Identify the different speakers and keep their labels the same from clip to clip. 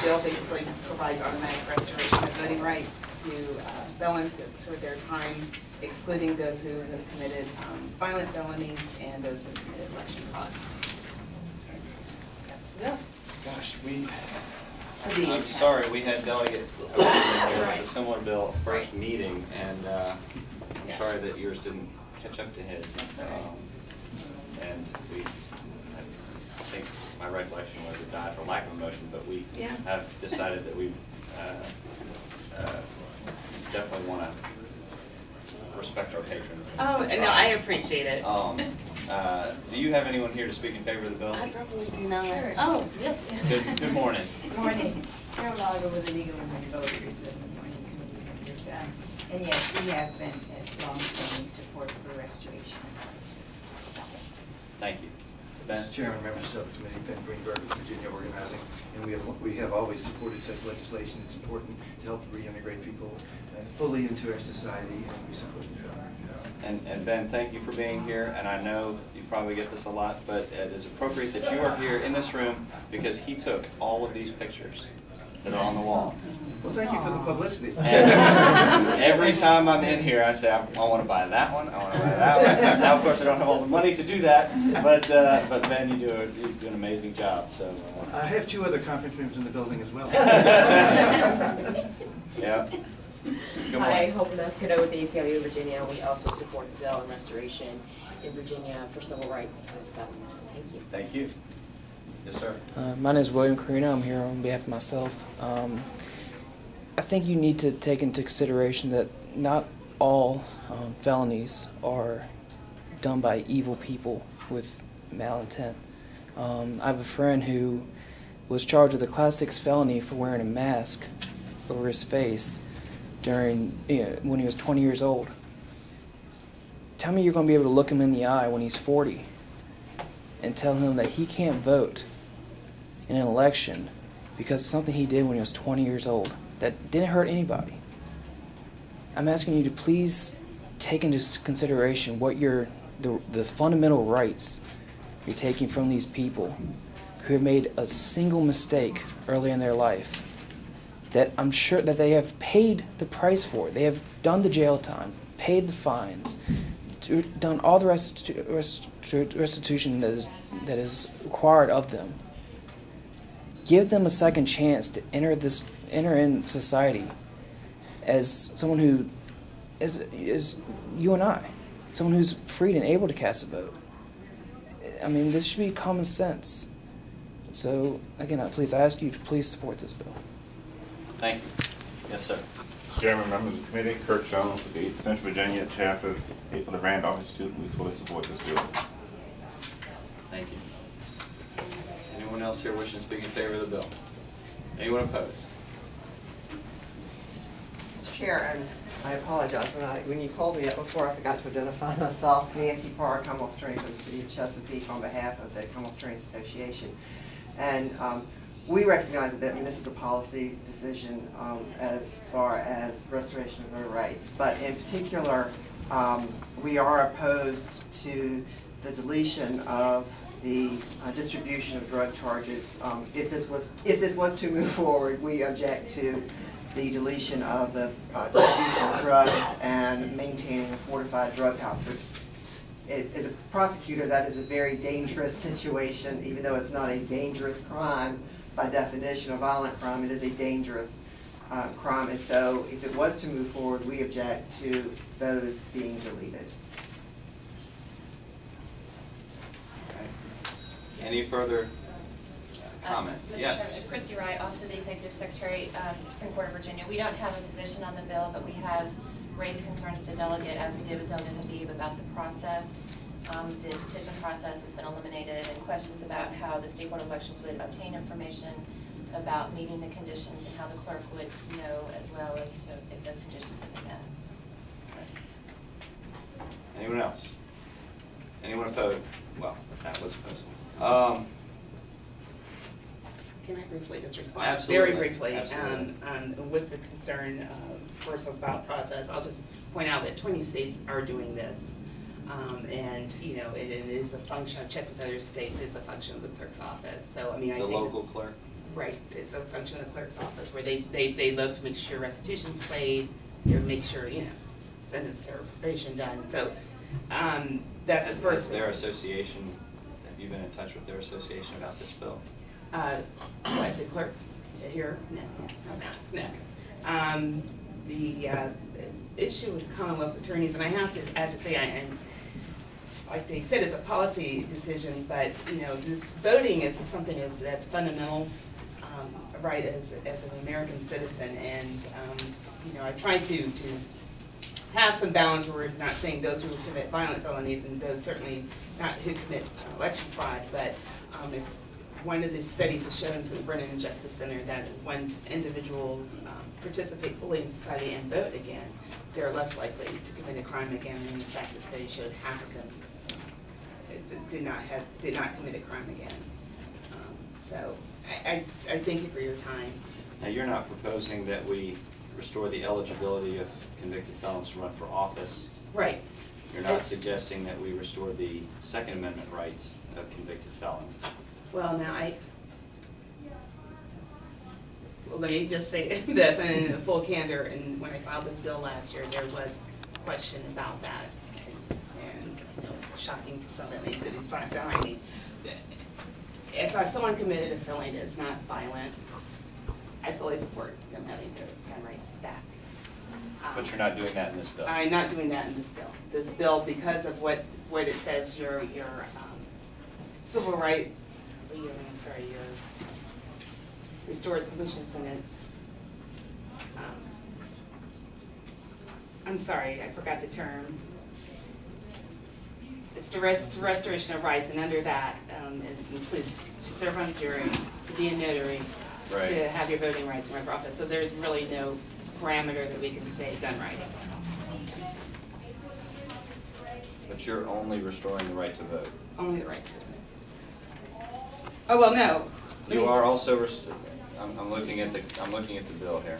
Speaker 1: bill basically provides automatic restoration of voting rights to felons who have served their time, excluding those who have committed violent felonies and those who have committed election fraud. That's the bill.
Speaker 2: Gosh, I'm sorry, we had Delegate with a similar bill first meeting, and I'm sorry that yours didn't catch up to his. And I think my recollection was it died for lack of a motion, but we have decided that we definitely want to respect our patrons.
Speaker 1: Oh, no, I appreciate it.
Speaker 2: Do you have anyone here to speak in favor of the bill?
Speaker 1: I probably do not.
Speaker 3: Sure.
Speaker 1: Oh, yes.
Speaker 2: Good morning.
Speaker 3: Good morning. Carol Oliver with the Legal and Voters and the Morning Committee members. And yes, we have been at long-standing support for restoration.
Speaker 2: Thank you. Ben?
Speaker 4: Mr. Chairman, members of the subcommittee, Ben Greenberg with Virginia Organizing, and we have always supported such legislation. It's important to help reintegrate people fully into our society, and we support the bill.
Speaker 2: And Ben, thank you for being here, and I know you probably get this a lot, but it is appropriate that you are here in this room because he took all of these pictures that are on the wall.
Speaker 4: Well, thank you for the publicity.
Speaker 2: And every time I'm in here, I say, I want to buy that one, I want to buy that one. Now, of course, I don't have all the money to do that, but Ben, you do an amazing job. So
Speaker 4: I have 2 other conference rooms in the building as well.
Speaker 2: Yeah.
Speaker 5: Hi, Hope Escoto with the ACLU of Virginia. We also support the bill and restoration in Virginia for civil rights of felons. Thank you.
Speaker 2: Thank you. Yes, sir.
Speaker 6: My name is William Carino. I'm here on behalf of myself. I think you need to take into consideration that not all felonies are done by evil people with malintent. I have a friend who was charged with a Class 6 felony for wearing a mask over his face when he was 20 years old. Tell me you're going to be able to look him in the eye when he's 40 and tell him that he can't vote in an election because of something he did when he was 20 years old that didn't hurt anybody. I'm asking you to please take into consideration what the fundamental rights you're taking from these people who have made a single mistake early in their life that I'm sure that they have paid the price for. They have done the jail time, paid the fines, done all the restitution that is required of them. Give them a second chance to enter in society as someone who is you and I, someone who's free and able to cast a vote. I mean, this should be common sense. So again, I ask you to please support this bill.
Speaker 2: Thank you. Yes, sir.
Speaker 7: Mr. Chairman, members of the committee, Kirk Jones with the 8th Central Virginia Chapter, 8 for the Randolph Institute. We fully support this bill.
Speaker 2: Thank you. Anyone else here wishing to speak in favor of the bill? Anyone opposed?
Speaker 8: Mr. Chair, and I apologize, when you called me up before, I forgot to identify myself. Nancy Parr, Commonwealth Attorney for the City of Chesapeake on behalf of the Commonwealth Attorneys Association. And we recognize that this is a policy decision as far as restoration of voter rights, but in particular, we are opposed to the deletion of the distribution of drug charges. If this was to move forward, we object to the deletion of the distribution of drugs and maintaining a fortified drug house, which as a prosecutor, that is a very dangerous situation. Even though it's not a dangerous crime by definition, a violent crime, it is a dangerous crime. And so if it was to move forward, we object to those being deleted.
Speaker 2: Any further comments?
Speaker 9: Mr.
Speaker 2: Yes.
Speaker 9: Chairman, Christy Wright, Office of the Executive Secretary, Supreme Court of Virginia. We don't have a position on the bill, but we have raised concerns with the delegate, as we did with Delegate Habib, about the process. The petition process has been eliminated, and questions about how the state board of elections would obtain information about meeting the conditions and how the clerk would know as well as to if those conditions have been met.
Speaker 2: Okay. Anyone else? Anyone opposed? Well, that was opposed.
Speaker 1: Can I briefly just respond?
Speaker 2: Absolutely.
Speaker 1: Very briefly.
Speaker 2: Absolutely.
Speaker 1: With the concern first about process, I'll just point out that 20 states are doing this. And you know, it is a function. I've checked with other states. It's a function of the clerk's office. So I mean, I think
Speaker 2: local clerk.
Speaker 1: Right, it's a function of the clerk's office where they look to make sure restitution's paid, they make sure, you know, sentence certification done, so, that's the first.
Speaker 2: Has their association, have you been in touch with their association about this bill?
Speaker 1: What, the clerks here? No, no. The issue with Commonwealth attorneys, and I have to say, I'm, like they said, it's a policy decision, but, you know, this voting is something that's fundamental, right, as an American citizen, and, you know, I try to have some balance where we're not saying those who commit violent felonies and those certainly not who commit election fraud, but if one of the studies has shown from the Brennan Justice Center that once individuals participate fully in society and vote again, they're less likely to commit a crime again, and in fact the study showed half of them did not commit a crime again. So I thank you for your time.
Speaker 2: Now, you're not proposing that we restore the eligibility of convicted felons to run for office.
Speaker 1: Right.
Speaker 2: You're not suggesting that we restore the Second Amendment rights of convicted felons.
Speaker 1: Well, now let me just say this, and in full candor, and when I filed this bill last year, there was question about that, and it was shocking to some of the cities behind me. If someone committed a felony that's not violent, I fully support them having their gun rights back.
Speaker 2: But you're not doing that in this bill.
Speaker 1: I'm not doing that in this bill. This bill, because of what it says, your civil rights, your restored completion sentence. I'm sorry, I forgot the term. It's the restoration of rights, and under that, it includes to serve on a jury, to be a notary,
Speaker 2: right,
Speaker 1: to have your voting rights and run for office. So there's really no parameter that we can say gun rights.
Speaker 2: But you're only restoring the right to vote.
Speaker 1: Only the right to vote. Oh well, no.
Speaker 2: You are also. I'm looking at the bill here.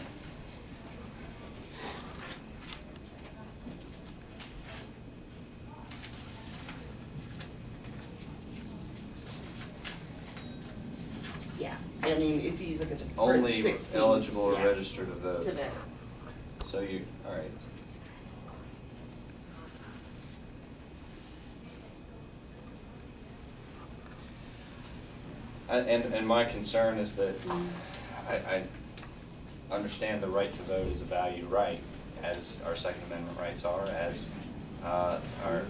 Speaker 1: Yeah, I mean, if you look at the
Speaker 2: Only
Speaker 1: 16,
Speaker 2: eligible or
Speaker 1: yeah,
Speaker 2: registered to vote.
Speaker 1: to vote.
Speaker 2: So you, all right. And my concern is that I understand the right to vote is a valued right, as our Second Amendment rights are, as our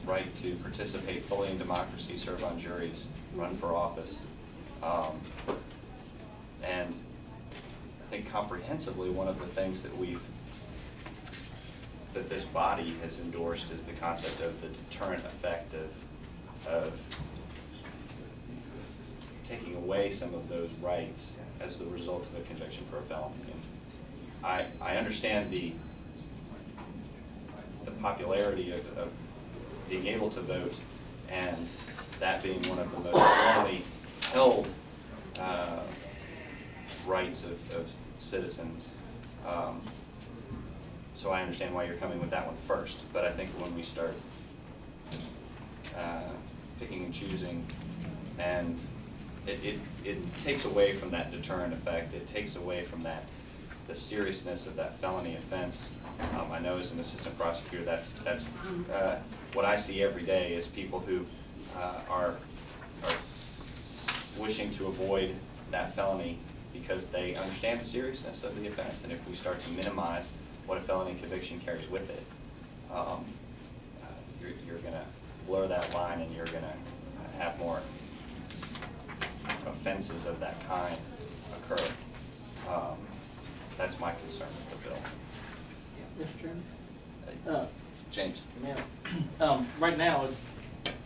Speaker 2: right to participate fully in democracy, serve on juries, run for office. And I think comprehensively one of the things that this body has endorsed is the concept of the deterrent effect of taking away some of those rights as the result of a conviction for a felony. And I understand the popularity of being able to vote, and that being one of the most strongly held rights of citizens. So I understand why you're coming with that one first, but I think when we start picking and choosing, and it takes away from that deterrent effect, it takes away from the seriousness of that felony offense. I know as an assistant prosecutor, that's what I see every day is people who are wishing to avoid that felony because they understand the seriousness of the offense, and if we start to minimize what a felony conviction carries with it, you're going to blur that line, and you're going to have more offenses of that kind occur. That's my concern with the bill.
Speaker 10: Mr. Chairman?
Speaker 2: James.
Speaker 10: Ma'am. Right now, it's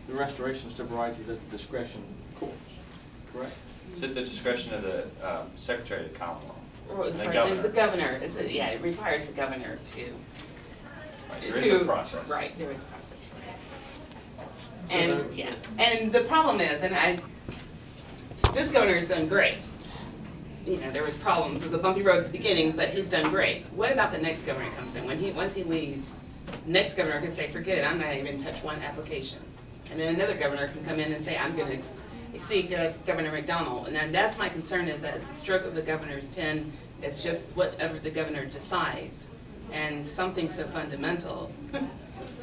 Speaker 10: the restoration of civil rights is at the discretion of the courts, correct?
Speaker 2: It's at the discretion of the Secretary of the Commonwealth.
Speaker 1: There's the governor. Yeah, it requires the governor to.
Speaker 2: Right, there is a process.
Speaker 1: Right, there is a process. And yeah, and the problem is, this governor has done great. You know, there was problems. It was a bumpy road at the beginning, but he's done great. What about the next governor that comes in? Once he leaves, next governor can say, forget it, I'm not even touch one application. And then another governor can come in and say, I'm going to see Governor McDonnell, and that's my concern, is that it's a stroke of the governor's pen. It's just whatever the governor decides, and something so fundamental.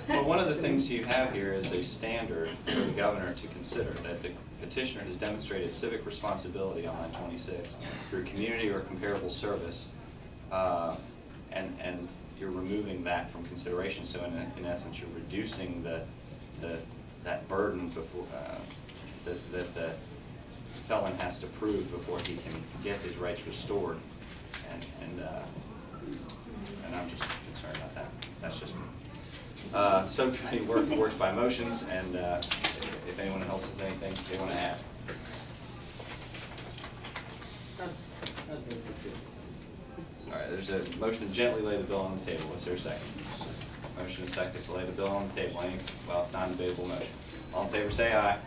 Speaker 2: Well, one of the things you have here is a standard for the governor to consider, that the petitioner has demonstrated civic responsibility on I-26 through community or comparable service, and you're removing that from consideration. So in essence, you're reducing that burden before that the felon has to prove before he can get his rights restored, and I'm just concerned about that. That's just me. Subcommittee works by motions, and if anyone else has anything they want to add. All right, there's a motion to gently lay the bill on the table. Is there a second? Motion is second to lay the bill on the table. Well, it's not a debatable motion. All in favor, say aye.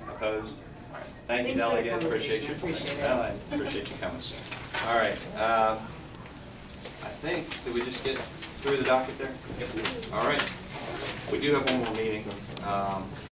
Speaker 2: Opposed? All right. Thank you, Delegate. Appreciate you. Well, I appreciate you coming. All right. I think, did we just get through the docket there? All right. We do have one more meeting.